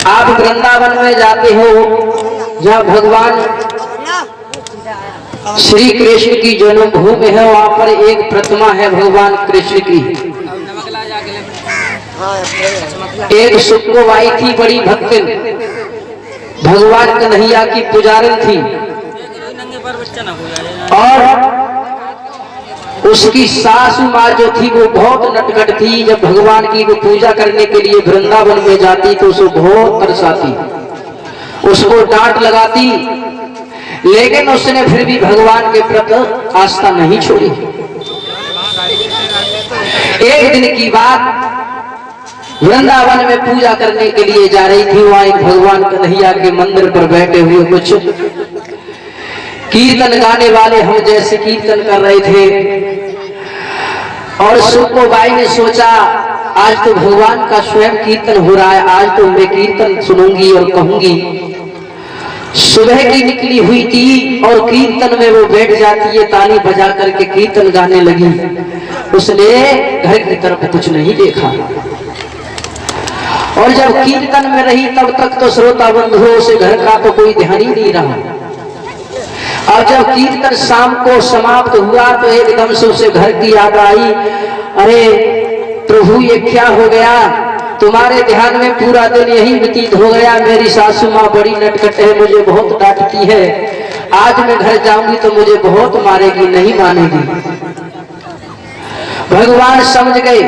आप वृंदावन में जाते हो जहाँ भगवान श्री कृष्ण की जन्मभूमि है, वहाँ पर एक प्रतिमा है भगवान कृष्ण की। एक सुक्कोबाई थी, बड़ी भक्तिन, भगवान कन्हैया की पुजारिन थी, और उसकी सासू माँ जो थी वो बहुत नटखट थी। जब भगवान की वो पूजा करने के लिए वृंदावन में जाती तो उसको बहुत तरसाती, उसको डांट लगाती, लेकिन उसने फिर भी भगवान के प्रति आस्था नहीं छोड़ी। एक दिन की बात, वृंदावन में पूजा करने के लिए जा रही थी। वहां एक भगवान कन्हैया के मंदिर पर बैठे हुए कुछ कीर्तन गाने वाले हम जैसे कीर्तन कर रहे थे, और सुक्कोबाई ने सोचा आज तो भगवान का स्वयं कीर्तन हो रहा है, आज तो मैं कीर्तन सुनूंगी और कहूंगी। सुबह की निकली हुई थी और कीर्तन में वो बैठ जाती है, ताली बजा करके कीर्तन गाने लगी। उसने घर की तरफ कुछ नहीं देखा, और जब कीर्तन में रही तब तक तो श्रोता बंधुओं से घर का तो कोई ध्यान ही नहीं रहा। और जब कीर्तन शाम को समाप्त हुआ तो एकदम से उसे घर की याद आई, अरे प्रभु ये क्या हो गया, तुम्हारे ध्यान में पूरा दिन यही व्यतीत हो गया। मेरी सासू माँ बड़ी नटखट है, मुझे बहुत डांटती है, आज मैं घर जाऊंगी तो मुझे बहुत मारेगी, नहीं मानेगी। भगवान समझ गए,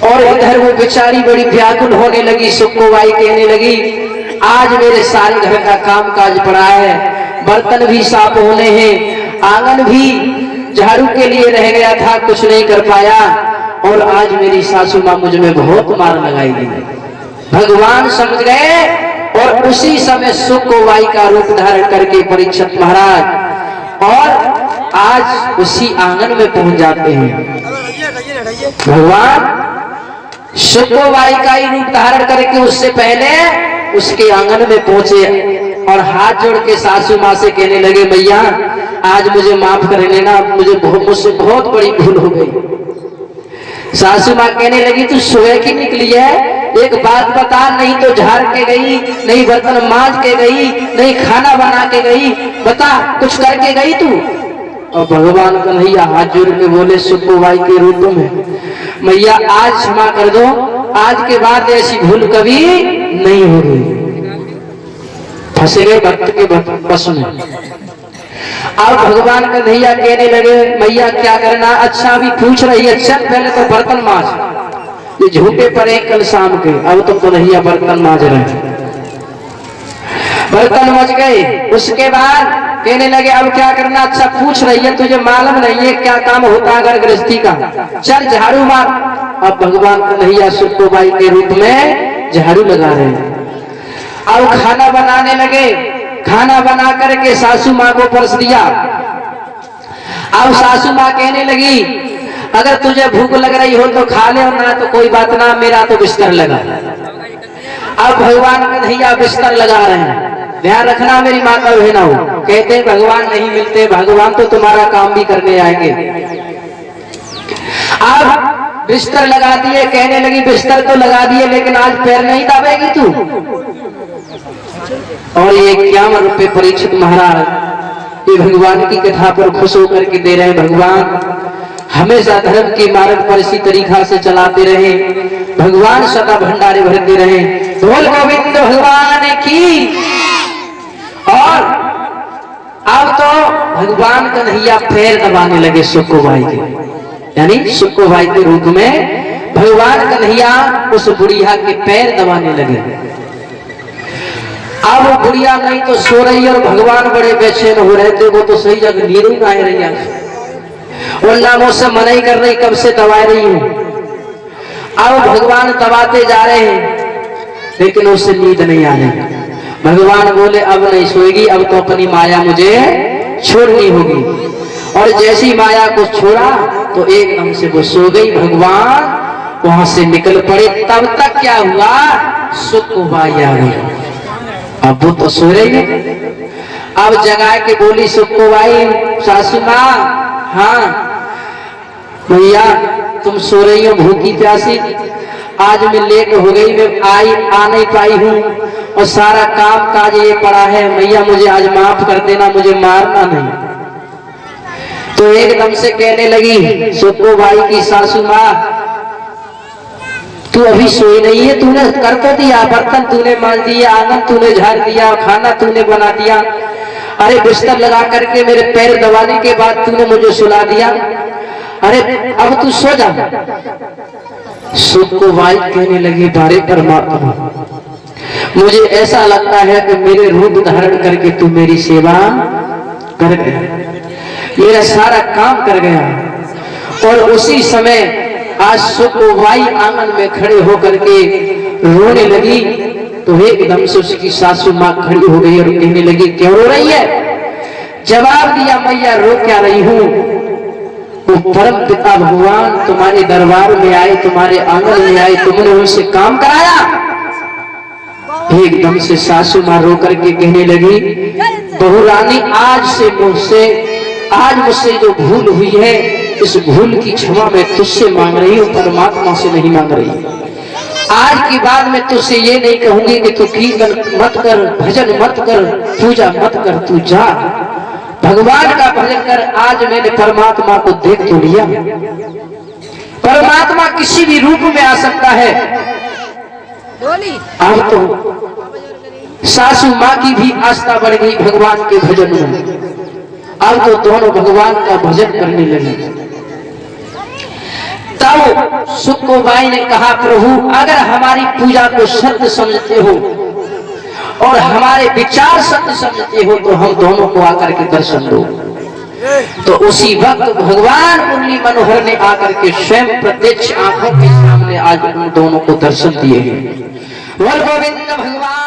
और इधर वो बेचारी बड़ी व्याकुल होने लगी। सुक्कोबाई कहने लगी आज मेरे सारे घर का काम काज पड़ा है, बर्तन भी साफ होने हैं, आंगन भी झाड़ू के लिए रह गया था, कुछ नहीं कर पाया, और आज मेरी सासू माँ मुझ में बहुत मार लगाएगी। भगवान समझ गए, और उसी समय सुक्कोबाई का रूप धारण करके परीक्षित महाराज और आज उसी आंगन में पहुंच जाते हैं। भगवान सुक्कोबाई का ही रूप धारण करके उससे पहले उसके आंगन में पहुंचे और हाथ जोड़ के सासू माँ से कहने लगे, मैया आज मुझे माफ कर लेना, मुझसे बहुत बड़ी भूल हो गई। सासू माँ कहने लगी तू सुबह की निकली है, एक बात बता, नहीं तो झाड़ के गई, नहीं बर्तन मांज के गई, नहीं खाना बना के गई, बता कुछ करके गई तू? और भगवान कन्हैया हाथ जोड़ के बोले सुक्कोबाई के रूप में, मैया आज क्षमा कर दो, आज के बाद ऐसी भूल कभी नहीं होगी। फंसे गए भक्त के बस में। अब भगवान कन्हैया कहने लगे मैया क्या करना, अच्छा अभी पूछ रही है, अच्छा पहले तो बर्तन मांज, ये झूठे पड़े कल शाम के, अब तो कन्हैया बर्तन मांज रहे हैं। बर्तन मच गए, उसके बाद कहने लगे अब क्या करना, अच्छा पूछ रही है, तुझे मालूम नहीं है क्या काम होता है घर गृहस्थी का, चल झाड़ू मार। अब भगवान कन्हैया सुक्कोबाई के रूप में झाड़ू लगा रहे हैं। अब खाना बनाने लगे, खाना बना करके सासू माँ को परस दिया। अब सासू माँ कहने लगी अगर तुझे भूख लग रही हो तो खा ले, और ना तो कोई बात ना, मेरा तो बिस्तर लगा। अब भगवान कन्हैया बिस्तर लगा रहे हैं। ध्यान रखना मेरी माता बहना हो, कहते हैं भगवान नहीं मिलते, भगवान तो तुम्हारा काम भी करने आएंगे। अब बिस्तर लगा दिए, कहने लगी बिस्तर तो लगा दिए लेकिन आज पैर नहीं दाबेगी तू? और ये 51 रुपए परीक्षित महाराज ये भगवान की कथा पर खुश होकर के दे रहे हैं। भगवान हमेशा धर्म के मार्ग पर इसी तरीका से चलाते रहे, भगवान सदा भंडारे भरते रहे। बोल गोविंद भगवान की। और अब तो भगवान कन्हैया पैर दबाने लगे सुक्कोबाई के, यानी सुक्कोबाई के रूप में भगवान कन्हैया उस बुढ़िया के पैर दबाने लगे। अब वो बुढ़िया नहीं तो सो रही और भगवान बड़े बेचैन हो रहे थे, वो तो सही जगह नींद में आ रही है, वरना मुझसे मना ही कर रही कब से दबा रही हूं। अब भगवान दबाते जा रहे हैं लेकिन उससे नींद नहीं आ रही। भगवान बोले अब नहीं सोएगी, अब तो अपनी माया मुझे छोड़नी होगी। और जैसी माया को छोड़ा तो एकदम से वो सो गई। भगवान वहां से निकल पड़े, तब तक क्या हुआ, सुक्कोबाई आ गई। अब वो तो सो रही है, अब जगा के बोली सुक्कोबाई सासू माँ, हाँ भैया तुम सो रही हो भूखी प्यासी, आज मैं लेट हो गई, मैं आ नहीं पाई हूँ और सारा काम काज ये पड़ा है, मैया मुझे आज माफ कर देना, मुझे मारना नहीं। तो एकदम से कहने लगी सुक्कू भाई की सासू माँ, तू अभी सोई नहीं है? तूने कर तो दिया, बर्तन तूने मांज दिया, आंगन तूने झाड़ दिया, खाना तूने बना दिया, अरे बिस्तर लगा करके मेरे पैर दबाने के बाद तूने मुझे सुला दिया, अरे अब तू सो जा। सुक्कू भाई कहने लगी बारे परमात्मा, मुझे ऐसा लगता है कि मेरे रूप धारण करके तू मेरी सेवा कर गया, मेरा सारा काम कर गया। और उसी समय आज सुक्कू भाई आंगन में खड़े होकर के रोने लगी तो एकदम से उसकी सासू माँ खड़ी हो गई और कहने लगी क्यों रो रही है? जवाब दिया मैया रो क्या रही हूँ, वो परम पिता भगवान तुम्हारे दरबार में आए, तुम्हारे आंगन में आए, तुमने उनसे काम कराया। एकदम से सासू माँ रो करके कहने लगी बहू रानी, आज मुझसे जो भूल हुई है, इस भूल की क्षमा मैं तुझसे मांग रही हूँ, परमात्मा से नहीं मांग रही। आज के बाद मैं तुझसे ये नहीं कहूंगी कि तू कीर्तन मत कर, भजन मत कर, पूजा मत कर, तू जा भगवान का भजन कर। आज मैंने परमात्मा को देख तो लिया, परमात्मा किसी भी रूप में आ सकता है। अब तो सासू माँ की भी आस्था बढ़ गई भगवान के भजन में, अब तो दोनों भगवान का भजन करने लगे। तब सुक्कू बाई ने कहा प्रभु, अगर हमारी पूजा को सत्य समझते हो और हमारे विचार सत्य समझते हो तो हम दोनों को आकर के दर्शन दो। तो उसी वक्त भगवान मुरली मनोहर ने आकर के स्वयं प्रत्यक्ष आंखों के सामने आज उन दोनों को दर्शन दिए हैं। बोल गोविंद भगवान।